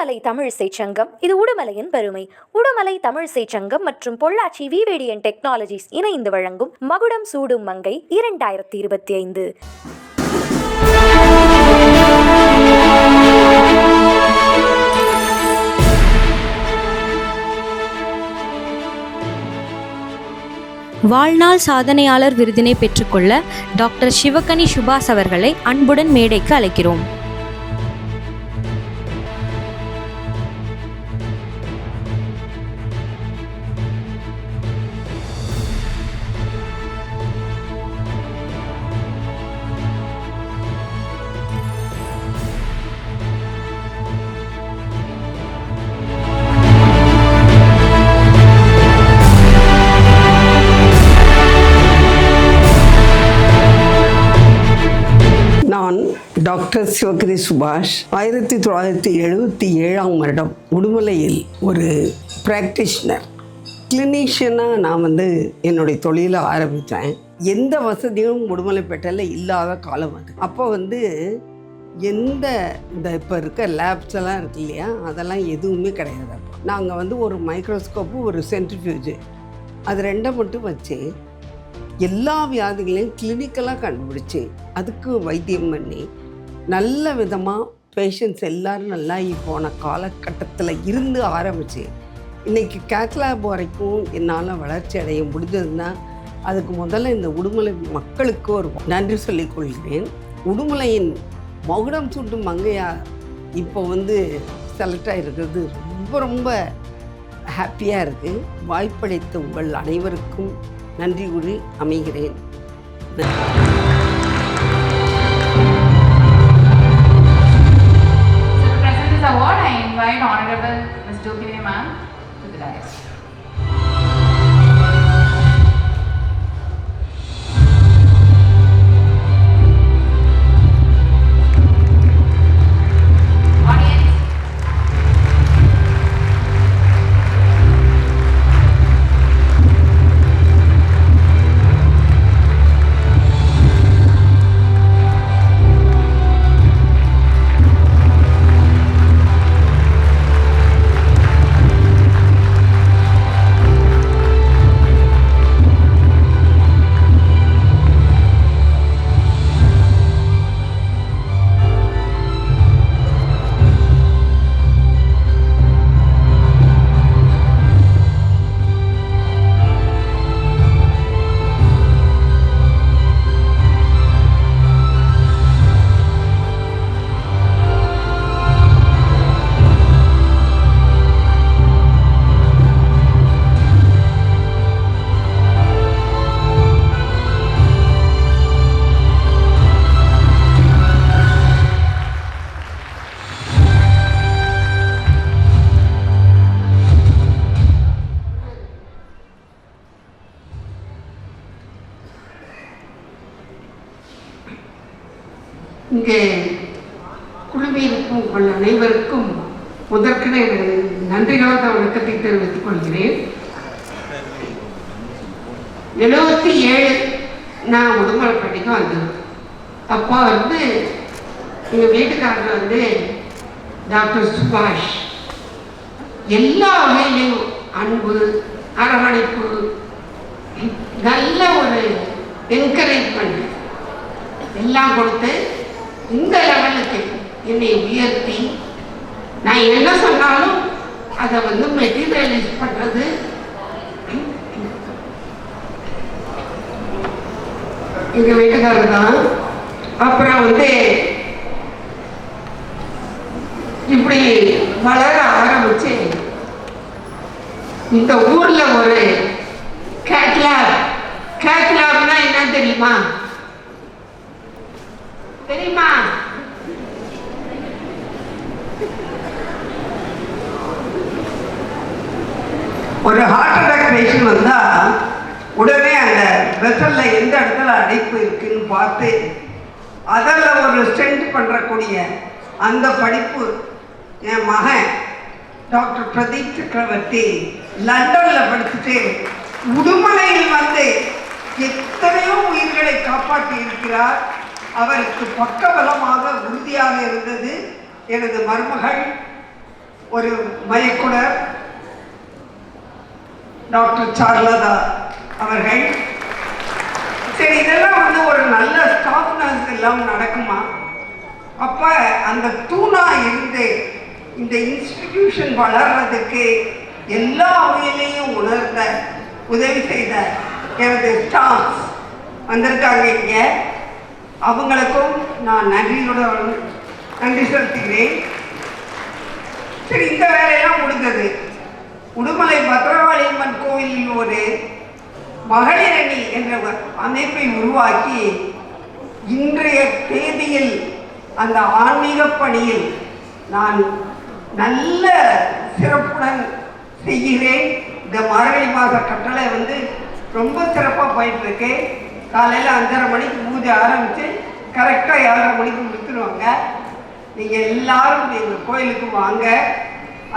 உடுமலை தமிழிசை சங்கம். இது உடுமலையின் பெருமை. உடுமலை தமிழிசை சங்கம் மற்றும் பொள்ளாச்சி விவேடியன் டெக்னாலஜிஸ் இணைந்து வழங்கும் மகுடம் சூடும் மங்கை 2025. வாழ்நாள் சாதனையாளர் விருதினை பெற்றுக்கொள்ள டாக்டர் சிவகனி சுபாஷ் அவர்களை அன்புடன் மேடைக்கு அழைக்கிறோம். நான் டாக்டர் சிவகனி சுபாஷ் 1977 வருடம் உடுமலையில் ஒரு பிராக்டிஷனர் கிளினிஷியனாக நான் என்னுடைய தொழிலை ஆரம்பித்தேன். எந்த வசதியும் உடுமலைப்பேட்டையில் இல்லாத காலம் அது. அப்போ எந்த இப்போ இருக்க லேப்ஸ் எல்லாம் இருக்கு இல்லையா, அதெல்லாம் எதுவுமே கிடையாது. அப்போ நாங்கள் ஒரு மைக்ரோஸ்கோப்பு, ஒரு சென்ட்ரிஃபியூஜு, அது ரெண்டை மட்டும் வச்சு எல்லா வியாதிகளையும் கிளினிக்கலாக கண்டுபிடிச்சி அதுக்கு வைத்தியம் பண்ணி நல்ல விதமாக பேஷண்ட்ஸ் எல்லோரும் நல்லாகி போன காலகட்டத்தில் இருந்து ஆரம்பித்து இன்றைக்கி கேத்லாப் வரைக்கும் என்னால் வளர்ச்சி அடைய முடிஞ்சதுன்னா அதுக்கு முதல்ல இந்த உடுமலை மக்களுக்கு ஒரு நன்றி சொல்லிக் கொள்கிறேன். உடுமலையின் மகுடம் சூட்டும் மங்கையாக இப்போ செலக்ட் ஆகிருக்கிறது ரொம்ப ரொம்ப ஹாப்பியாக இருக்குது. வாய்ப்பளித்த உங்கள் அனைவருக்கும் நன்றி கூறி அமைகிறேன். Award, I invite Honorable Ms. Jokini Ma'am to the dais. இங்கே குழுவிற்கும் உங்கள் அனைவருக்கும் முதற்கனே நன்றி கலந்த வணக்கத்தை தெரிவித்துக் கொள்கிறேன். 77 நான் உடுமலைப்பேட்டைக்கு வந்தேன். அப்போ எங்கள் வீட்டுக்காரர் டாக்டர் சுபாஷ் எல்லா வகையிலையும் அன்பு, அரவணைப்பு, நல்ல ஒரு என்கரேஜ்மெண்ட் எல்லாம் கொடுத்து இந்த லெவலுக்கு என்னை உயர்த்தி நான் என்ன சொன்னாலும் அதை மெட்டீரியலைஸ் பண்ணுறது எங்கள் வீட்டுக்காரர் தான். அப்புறம் இப்படி வளர ஆரம்பிச்சு இந்த ஊரில் ஒரு கேட்லாப்னா என்ன தெரியுமா? ஒரு ஹார்ட் அட்டாக் பேஷண்ட் வந்தால் உடனே அந்த வெசலில் எந்த இடத்துல அடைப்பு இருக்குன்னு பார்த்து அதில் ஒரு ஸ்டென்ட் பண்ணுறக்கூடிய அந்த படிப்பு என் மகன் டாக்டர் பிரதீப் சக்கரவர்த்தி லண்டனில் படிச்சுட்டு உடுமலையில் எத்தனையோ உயிர்களை காப்பாற்றி இருக்கிறார். அவருக்கு பக்கபலமாக உறுதியாக இருந்தது எனது மருமகள் ஒரு மயக்குனர் டாக்டர் சார்லதா அவர்கள். சரி, இதெல்லாம் வந்து ஒரு நல்ல ஸ்டாஃப் நர்ஸ் எல்லாம் நடக்குமா? அப்போ அந்த தூணா இருந்து இந்த இன்ஸ்டிடியூஷன் வளர்றதுக்கு எல்லா வகையிலையும் உணர்ந்த உதவி செய்த எனது ஸ்டாஃப்ஸ் வந்திருக்காங்க இங்கே. அவங்களுக்கும் நான் நன்றி செலுத்துகிறேன். சரி, இந்த வேலையெல்லாம் முடிந்தது. உடுமலை பத்ரகாளியம்மன் கோயிலில் ஒரு மகளிர் அணி என்ற அமைப்பை உருவாக்கி இன்றைய தேதியில் அந்த ஆன்மீக பணியில் நான் நல்ல சிறப்புடன் செய்கிறேன். இந்த மார்கழி மாத கட்டளை வந்து ரொம்ப சிறப்பாக போயிட்டுருக்கு. காலையில் 5:30 மணிக்கு பூஜை ஆரம்பித்து கரெக்டாக 7:30 மணிக்கு முடித்துடுவாங்க. நீங்கள் எல்லாரும் எங்கள் கோயிலுக்கு வாங்க.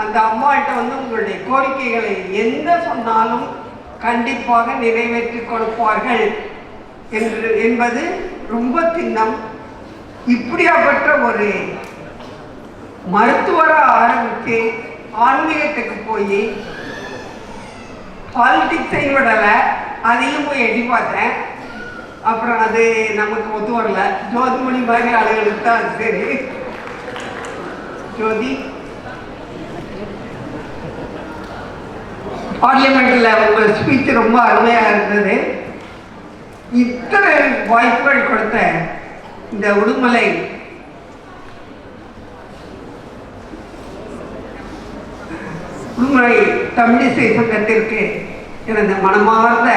அந்த அம்மாள்கிட்ட வந்து உங்களுடைய கோரிக்கைகளை எந்த சொன்னாலும் கண்டிப்பாக நிறைவேற்றி கொடுப்பார்கள் என்பது ரொம்ப திண்ணம். இப்படியாப்பட்ட ஒரு மருத்துவராக ஆரம்பித்து ஆன்மீகத்துக்கு போய் பாலிடிக்ஸை விடலை, அதையும் போய் எட்டி பார்த்தேன். அப்புறம் அது நமக்கு ஒத்து வரல. ஜோதிமணி மாதிரி ஆளுகளுக்கு தான் அது சரி. ஜோதி பார்லிமெண்ட்டில் உங்கள் ஸ்பீச் ரொம்ப அருமையாக இருந்தது. இத்தனை வாய்ப்புகள் கொடுத்த இந்த உடுமலை தமிழிசை சங்கத்திற்கு எனது மனமார்ந்த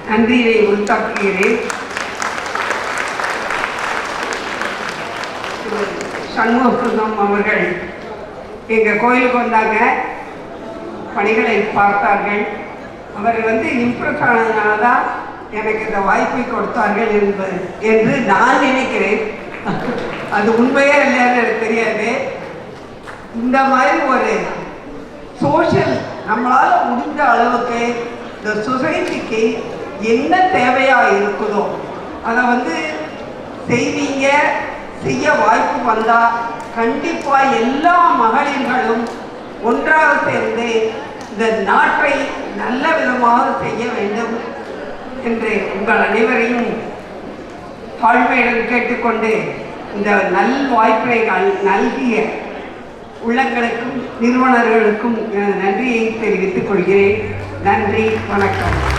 நன்றியை உரித்தாக்குகிறேன். சண்முகம் அவர்கள் எங்கள் கோயிலுக்கு வந்தாங்க, பணிகளை பார்த்தார்கள். அவர் வந்து இம்ப்ரெஸ் ஆனதுனால தான் எனக்கு இந்த வாய்ப்பை கொடுத்தார்கள் என்று நான் நினைக்கிறேன். அது உண்மையே இல்லைன்னு எனக்கு தெரியாது. இந்த மாதிரி ஒரு சோஷியல் நம்மளால் முடிஞ்ச அளவுக்கு இந்த சொசைட்டிக்கு என்ன தேவையாக இருக்குதோ அதை வந்து செய்வீங்க. செய்ய வாய்ப்பு வந்தால் கண்டிப்பாக எல்லா மகளிர்களும் ஒன்றாக சேர்ந்து இந்த நாட்டை நல்ல விதமாக செய்ய வேண்டும் என்று உங்கள் அனைவரையும் தாழ்மையுடன் கேட்டுக்கொண்டு இந்த நல் வாய்ப்பை நல்கிய உள்ளங்களுக்கும் நிறுவனர்களுக்கும் நன்றியை தெரிவித்துக் கொள்கிறேன். நன்றி, வணக்கம்.